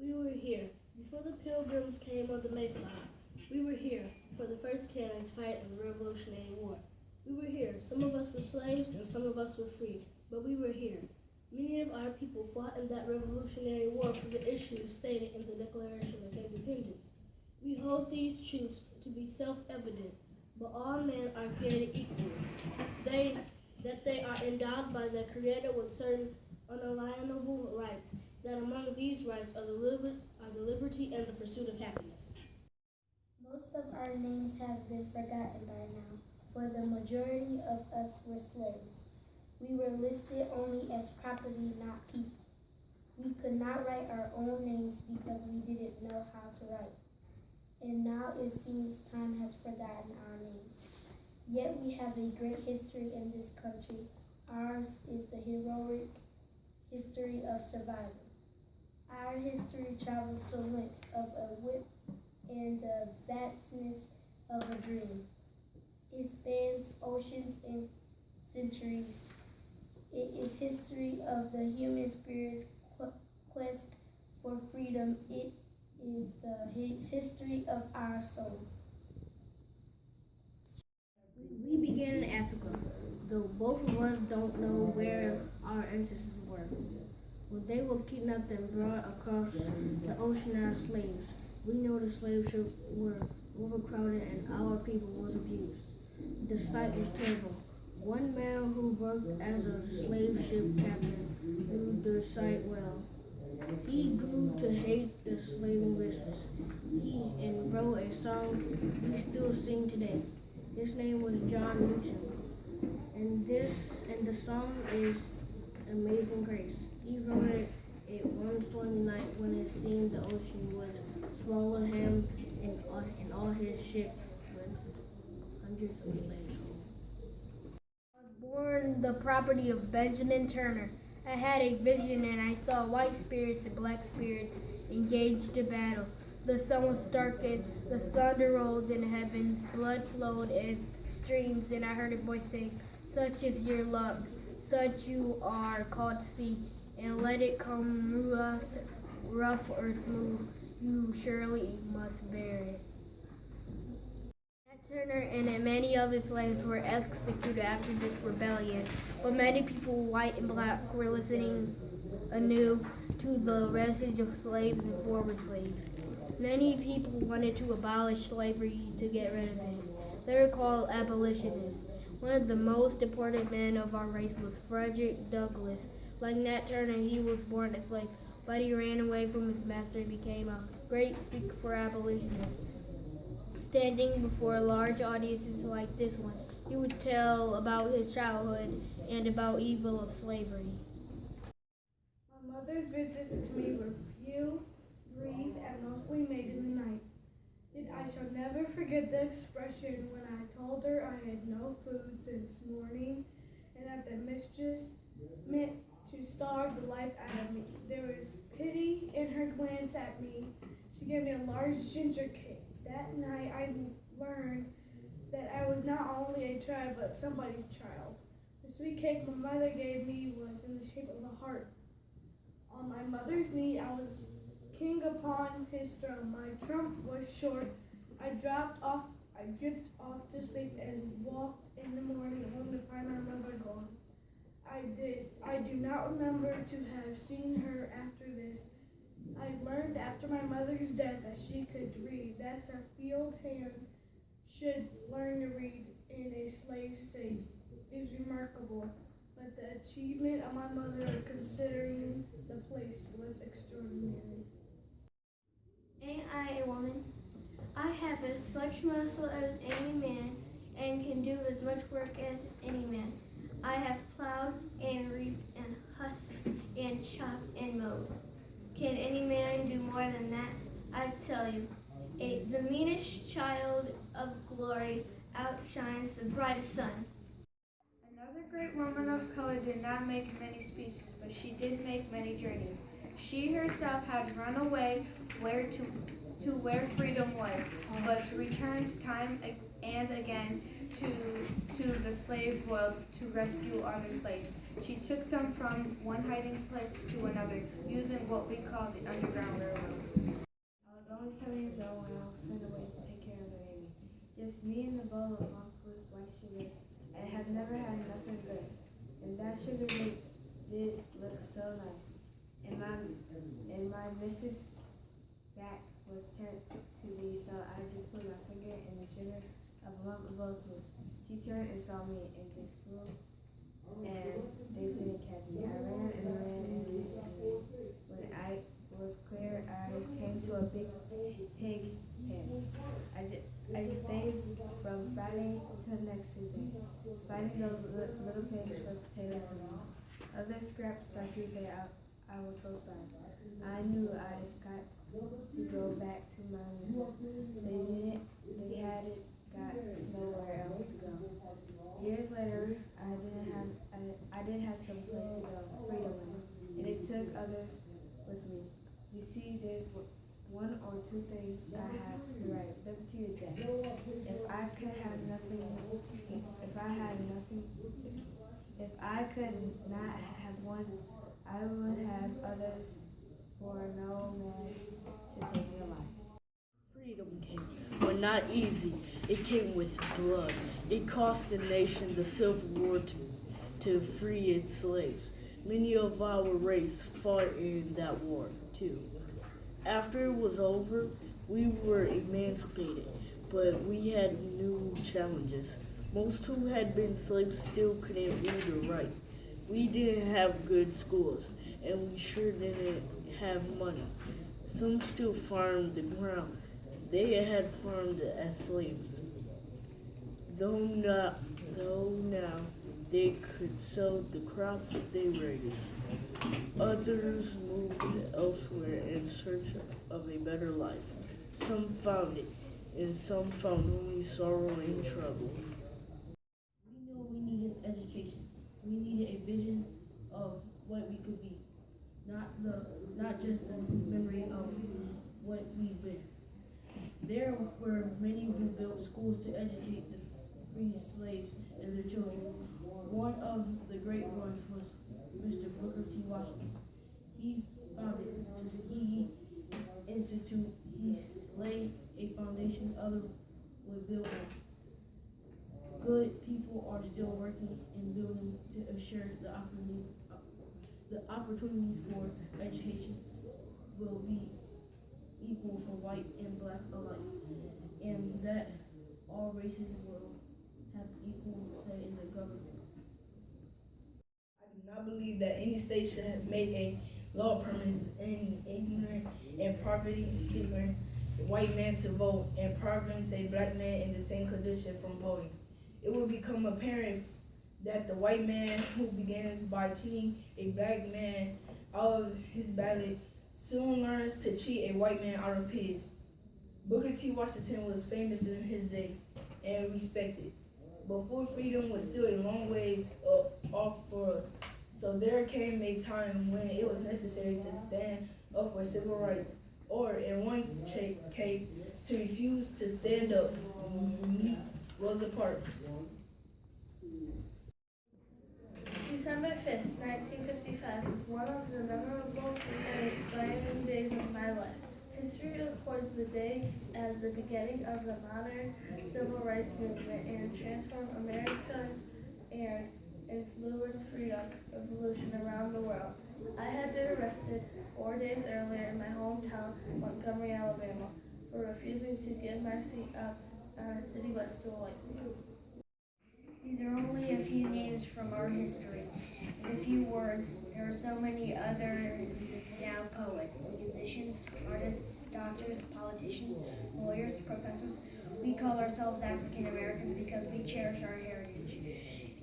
We were here before the Pilgrims came on the Mayflower. We were here for the first cannons fight in the Revolutionary War. We were here. Some of us were slaves and some of us were freed, but we were here. Many of our people fought in that Revolutionary War for the issues stated in the Declaration of Independence. We hold these truths to be self-evident, but all men are created equal. That they are endowed by their Creator with certain unalienable rights, that among these rights are the liberty and the pursuit of happiness. Most of our names have been forgotten by now, for the majority of us were slaves. We were listed only as property, not people. We could not write our own names because we didn't know how to write. And now it seems time has forgotten our names. Yet we have a great history in this country. Ours is the heroic history of survival. Our history travels the length of a whip and the vastness of a dream. It spans oceans and centuries. It is history of the human spirit's quest for freedom. It is the history of our souls. We began in Africa, though both of us don't know where our ancestors were. When they were kidnapped and brought across the ocean as slaves, we know the slave ships were overcrowded and our people was abused. The sight was terrible. One man who worked as a slave ship captain knew the sight well. He grew to hate the slaving business. He and wrote a song we still sing today. His name was John Newton, and the song is Amazing Grace. He wrote it one stormy night when it seemed the ocean would swallow him and all his ship with hundreds of slaves. I was born the property of Benjamin Turner. I had a vision and I saw white spirits and black spirits engaged in battle. The sun was darkened, the thunder rolled in the heavens, blood flowed in streams, and I heard a voice saying, "Such is your luck, such you are called to see, and let it come rough or smooth, you surely must bear it." Nat Turner and many other slaves were executed after this rebellion, but many people, white and black, were listening anew to the message of slaves and former slaves. Many people wanted to abolish slavery to get rid of it. They were called abolitionists. One of the most important men of our race was Frederick Douglass. Like Nat Turner, he was born a slave, but he ran away from his master and became a great speaker for abolitionists. Standing before large audiences like this one, he would tell about his childhood and about evil of slavery. My mother's visits to me were few, brief, and mostly made in the night. Yet I shall never forget the expression when I told her I had no food since morning and that the mistress meant to starve the life out of me. There was pity in her glance at me. She gave me a large ginger cake. That night I learned that I was not only a child but somebody's child. The sweet cake my mother gave me was in the shape of a heart. On my mother's knee I was king upon his throne. My trump was short. I dripped off to sleep and walked in the morning home to find my mother gone. I do not remember to have seen her after this. I learned after my mother's death that she could read. That's a field hand should learn to read in a slave state is remarkable. But the achievement of my mother, considering the place, was extraordinary. Ain't I a woman? I have as much muscle as any man and can do as much work as any man. I have plowed and reaped and husked and chopped and mowed. Can any man do more than that? I tell you, the meanest child of glory outshines the brightest sun. Another great woman of color did not make many speeches, but she did make many journeys. She herself had run away to where freedom was, but to return time and again to the slave world to rescue other slaves. She took them from one hiding place to another, using what we call the Underground Railroad. I was only 7 years old when I was sent away to take care of the baby. Just me and the bowl of milk with white sugar. I have never had nothing good. And that sugar did look so nice. And my Mrs. back was turned to me, so I just put my finger in the sugar of a lump of both too. She turned and saw me and just flew, and they didn't catch me. I ran and ran and ran and ran. When I was clear, I came to a big pig pen. I stayed from Friday to next Tuesday, finding those little pigs for potato puddings. Other scraps by Tuesday, I was so starved. I knew I got to go back to my missus. They had it, got nowhere else to go. Years later, I did have some place to go, Freedom Land, and it took others with me. You see, there's one or two things I have the right, liberty or death. If I could not have one, I would have others, for no man should take me alive. Freedom came, but not easy. It came with blood. It cost the nation the Civil War to free its slaves. Many of our race fought in that war, too. After it was over, we were emancipated, but we had new challenges. Most who had been slaves still couldn't read or write. We didn't have good schools, and we sure didn't have money. Some still farmed the ground they had farmed as slaves. Though now they could sell the crops they raised. Others moved elsewhere in search of a better life. Some found it, and some found only sorrow and trouble. We knew we needed education. We needed a vision of what we could be, not just the memory of what we've been. There were many who built schools to educate the free slaves and their children. One of the great ones was Mr. Booker T. Washington. He founded Tuskegee Institute. He laid a foundation others would build on. Good people are still working and building to assure the opportunities for education will be equal for white and black alike, and that all races will have equal say in the government. I do not believe that any state should have made a law permitting any ignorant and poverty-stricken white man to vote and prevents a black man in the same condition from voting. It will become apparent that the white man who began by cheating a black man out of his ballot soon learns to cheat a white man out of his. Booker T. Washington was famous in his day and respected, but full freedom was still a long ways off for us. So there came a time when it was necessary to stand up for civil rights, or in one case, to refuse to stand up. Meet Rosa Parks. December 5th, 1955 was one of the memorable and inspiring days of my life. History records the day as the beginning of the modern civil rights movement and transformed America and influenced freedom revolution around the world. I had been arrested 4 days earlier in my hometown, Montgomery, Alabama, for refusing to give my seat up on a city bus to a white man. These are only a few names from our history. In a few words, there are so many others now: poets, musicians, artists, doctors, politicians, lawyers, professors. We call ourselves African Americans because we cherish our heritage.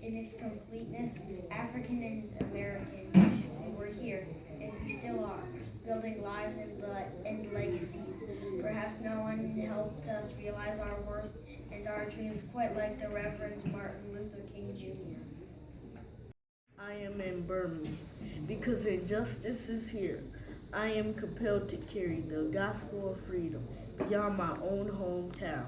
In its completeness, African and American, we were here, and we still are, building lives and legacies. Perhaps no one helped us realize our worth and our dreams quite like the Reverend Martin Luther King Jr. I am in Birmingham because injustice is here. I am compelled to carry the gospel of freedom beyond my own hometown.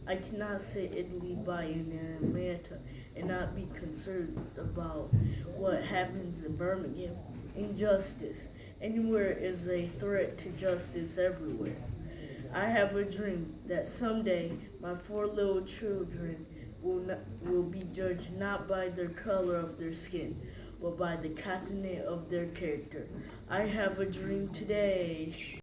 I cannot sit idly by in Atlanta and not be concerned about what happens in Birmingham. Injustice anywhere is a threat to justice everywhere. I have a dream that someday my 4 little children will be judged not by the color of their skin, but by the content of their character. I have a dream today.